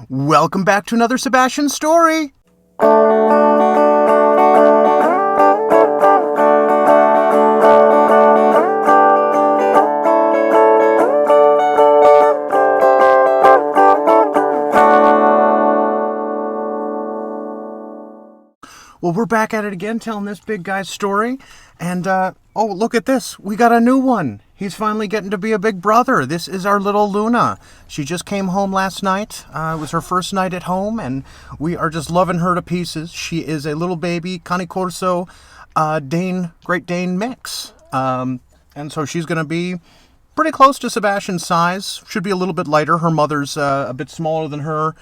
Welcome back to another Sebastian story. Well, we're back at it again, telling this big guy's story. And, oh, look at this. We got a new one. He's finally getting to be a big brother. This is our little Luna. She just came home last night. It was her first night at home, and we are just loving her to pieces. She is a little baby Cane Corso Great Dane mix. And so she's going to be pretty close to Sebastian's size. Should be a little bit lighter. Her mother's a bit smaller than her.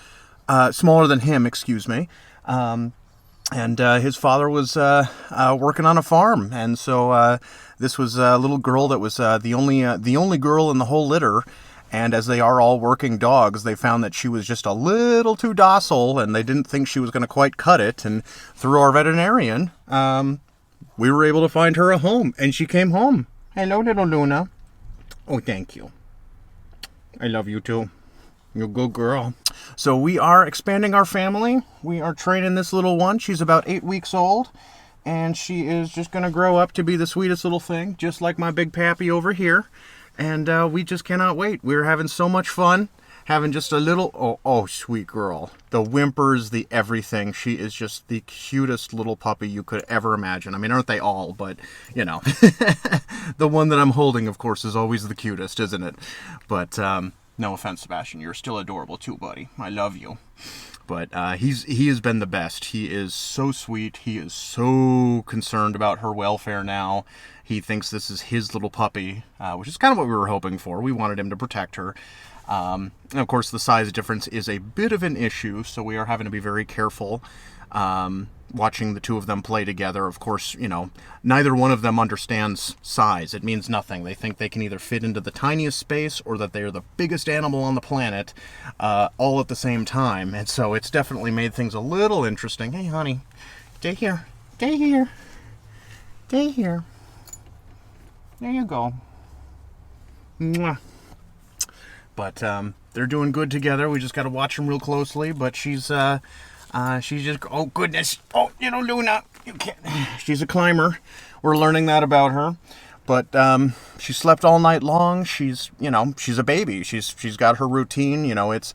Smaller than him, excuse me. And his father was working on a farm, and so this was a little girl that was the only girl in the whole litter. And as they are all working dogs, they found that she was just a little too docile, and they didn't think she was going to quite cut it. And through our veterinarian, we were able to find her a home, and she came home. Hello, little Luna. Oh, thank you. I love you too. You're a good girl. So we are expanding our family. We are training this little one. She's about 8 weeks old, and she is just going to grow up to be the sweetest little thing, just like my big pappy over here. And we just cannot wait. We're having so much fun, having just a little, oh, sweet girl. The whimpers, the everything. She is just the cutest little puppy you could ever imagine. I mean, aren't they all? But, you know, the one that I'm holding, of course, is always the cutest, isn't it? But, no offense, Sebastian. You're still adorable too, buddy. I love you. But he has been the best. He is so sweet. He is so concerned about her welfare now. He thinks this is his little puppy, which is kind of what we were hoping for. We wanted him to protect her. And of course, the size difference is a bit of an issue, so we are having to be very careful watching the two of them play together. Of course, you know, neither one of them understands size. It means nothing. They think they can either fit into the tiniest space or that they are the biggest animal on the planet all at the same time. And so it's definitely made things a little interesting. Hey, honey, stay here. Stay here. Stay here. There you go. Mwah. But they're doing good together. We just got to watch them real closely. But she's just, oh goodness, oh, you know, Luna, you can't, she's a climber. We're learning that about her. But she slept all night long. She's, you know, she's a baby. She's got her routine. You know, it's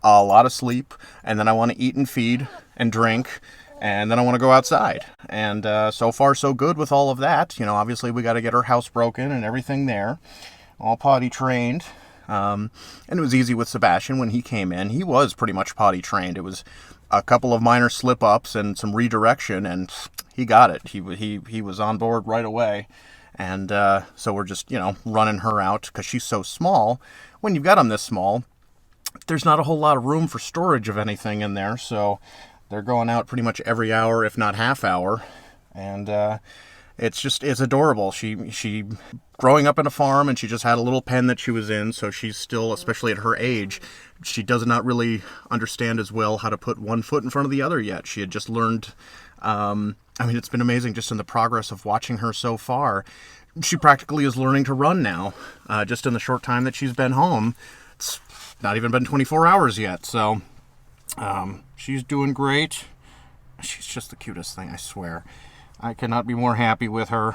a lot of sleep, and then I want to eat and feed and drink, and then I want to go outside. And so far so good with all of that. You know, obviously we got to get her house broken and everything there, all potty trained. And it was easy with Sebastian when he came in. He was pretty much potty trained. It was a couple of minor slip-ups and some redirection, and he got it. He was on board right away. And so we're just, you know, running her out because she's so small. When you've got them this small, there's not a whole lot of room for storage of anything in there. So they're going out pretty much every hour, if not half hour. And it's adorable. She growing up in a farm, and she just had a little pen that she was in, so she's still, especially at her age, she does not really understand as well how to put one foot in front of the other yet. She had just learned, I mean, it's been amazing just in the progress of watching her so far. She practically is learning to run now, just in the short time that she's been home. It's not even been 24 hours yet, so she's doing great. She's just the cutest thing, I swear. I could not be more happy with her.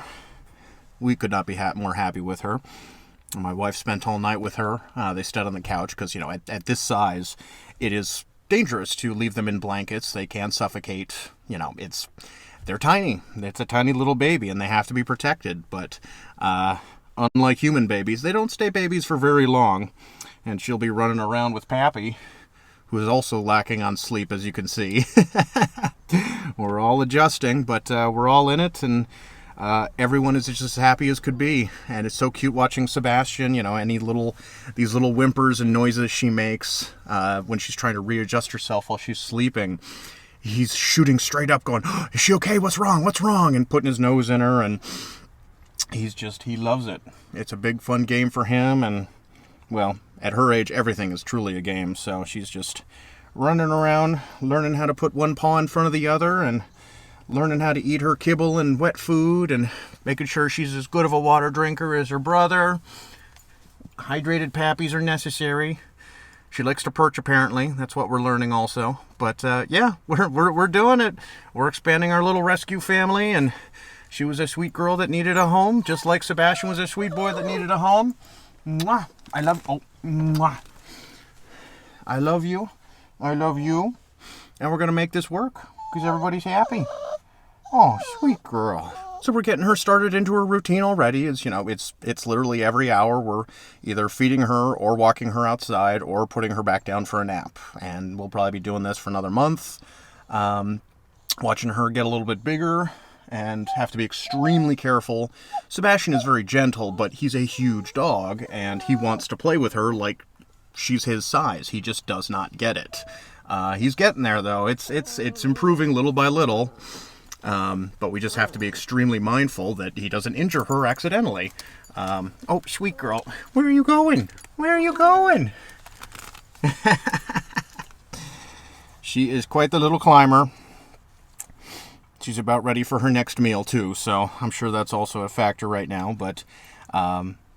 We could not be more happy with her. My wife spent all night with her. They stayed on the couch because, you know, at this size, it is dangerous to leave them in blankets. They can suffocate. You know, they're tiny. It's a tiny little baby, and they have to be protected. But unlike human babies, they don't stay babies for very long. And she'll be running around with Pappy, who is also lacking on sleep, as you can see. We're all adjusting, but we're all in it, and everyone is just as happy as could be. And it's so cute watching Sebastian, you know, these little whimpers and noises she makes when she's trying to readjust herself while she's sleeping. He's shooting straight up going, oh, is she okay? What's wrong? What's wrong? And putting his nose in her, and he loves it. It's a big fun game for him, and, well, at her age, everything is truly a game, so she's just running around, learning how to put one paw in front of the other, and learning how to eat her kibble and wet food, and making sure she's as good of a water drinker as her brother. Hydrated pappies are necessary. She likes to perch, apparently. That's what we're learning also. But yeah, we're doing it. We're expanding our little rescue family, and she was a sweet girl that needed a home, just like Sebastian was a sweet boy that needed a home. Mwah. Mwah. I love you. I love you. And we're going to make this work because everybody's happy. Oh, sweet girl. So we're getting her started into her routine already. It's, you know, it's literally every hour we're either feeding her or walking her outside or putting her back down for a nap. And we'll probably be doing this for another month. Watching her get a little bit bigger and have to be extremely careful. Sebastian is very gentle, but he's a huge dog and he wants to play with her like she's his size. He just does not get it. He's getting there though. It's improving little by little. But we just have to be extremely mindful that he doesn't injure her accidentally. Oh, sweet girl. Where are you going? Where are you going? She is quite the little climber. She's about ready for her next meal, too, so I'm sure that's also a factor right now. But,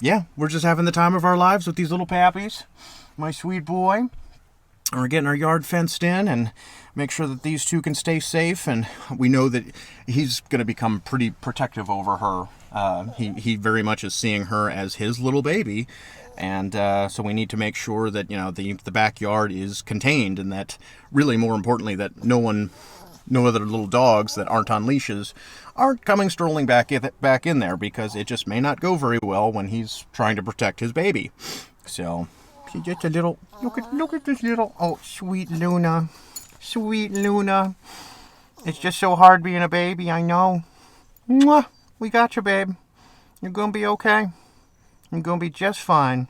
yeah, we're just having the time of our lives with these little pappies. My sweet boy. We're getting our yard fenced in and make sure that these two can stay safe. And we know that he's going to become pretty protective over her. He very much is seeing her as his little baby. And so we need to make sure that, you know, the backyard is contained and that, really more importantly, that no other little dogs that aren't on leashes aren't coming strolling back in there, because it just may not go very well when he's trying to protect his baby. So she's just a little, look at this little, oh, sweet Luna. Sweet Luna. It's just so hard being a baby, I know. Mwah! We got you, babe. You're gonna be okay. You're gonna be just fine.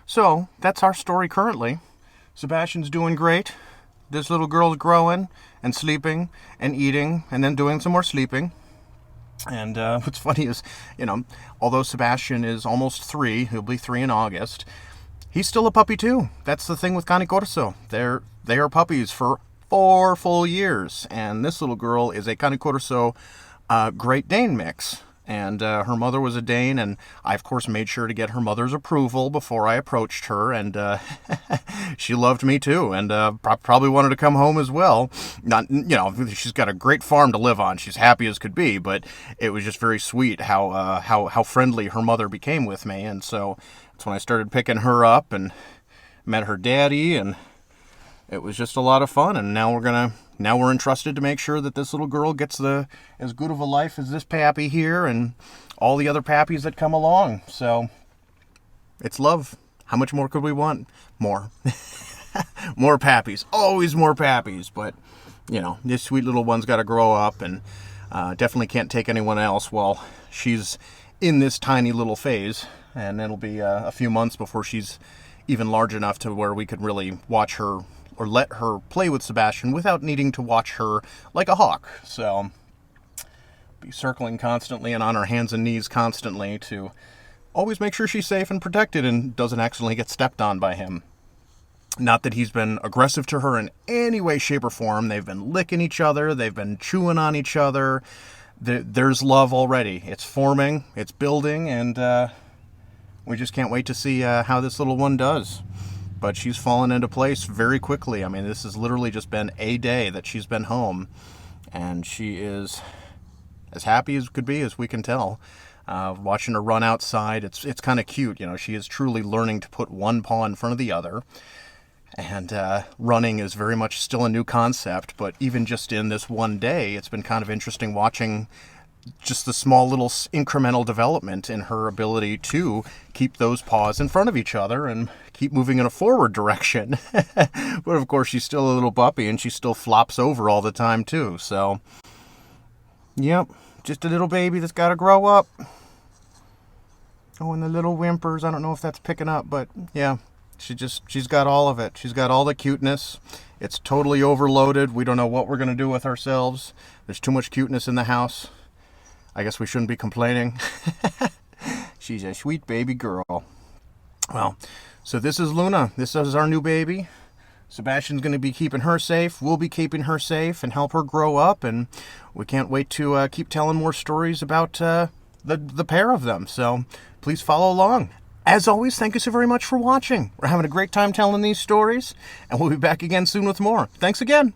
So, that's our story currently. Sebastian's doing great. This little girl's growing and sleeping and eating and then doing some more sleeping. And what's funny is, you know, although Sebastian is almost 3, he'll be 3 in August, he's still a puppy too. That's the thing with Cane Corso. They are puppies for 4 full years. And this little girl is a Cane Corso Great Dane mix. And her mother was a Dane, and I, of course, made sure to get her mother's approval before I approached her, and she loved me, too, and probably wanted to come home as well. Not, you know, she's got a great farm to live on. She's happy as could be, but it was just very sweet how friendly her mother became with me, and so that's when I started picking her up and met her daddy, and it was just a lot of fun, and now we're entrusted to make sure that this little girl gets as good of a life as this pappy here and all the other pappies that come along. So it's love. How much more could we want? More. More pappies. Always more pappies. But, you know, this sweet little one's got to grow up, and definitely can't take anyone else while she's in this tiny little phase. And it'll be a few months before she's even large enough to where we could really watch her or let her play with Sebastian without needing to watch her like a hawk. So, be circling constantly and on her hands and knees constantly to always make sure she's safe and protected and doesn't accidentally get stepped on by him. Not that he's been aggressive to her in any way, shape, or form. They've been licking each other. They've been chewing on each other. There's love already. It's forming. It's building. And we just can't wait to see how this little one does. But she's fallen into place very quickly. I mean, this has literally just been a day that she's been home. And she is as happy as could be, as we can tell. Watching her run outside, it's kind of cute. You know, she is truly learning to put one paw in front of the other. And running is very much still a new concept. But even just in this one day, it's been kind of interesting watching just the small little incremental development in her ability to keep those paws in front of each other and keep moving in a forward direction. But of course, she's still a little puppy and she still flops over all the time too. So, yep, just a little baby that's got to grow up. Oh, and the little whimpers. I don't know if that's picking up, but yeah, she's got all of it. She's got all the cuteness. It's totally overloaded. We don't know what we're going to do with ourselves. There's too much cuteness in the house. I guess we shouldn't be complaining. She's a sweet baby girl. Well, so this is Luna. This is our new baby. Sebastian's going to be keeping her safe. We'll be keeping her safe and help her grow up. And we can't wait to keep telling more stories about the pair of them. So please follow along. As always, thank you so very much for watching. We're having a great time telling these stories, and we'll be back again soon with more. Thanks again.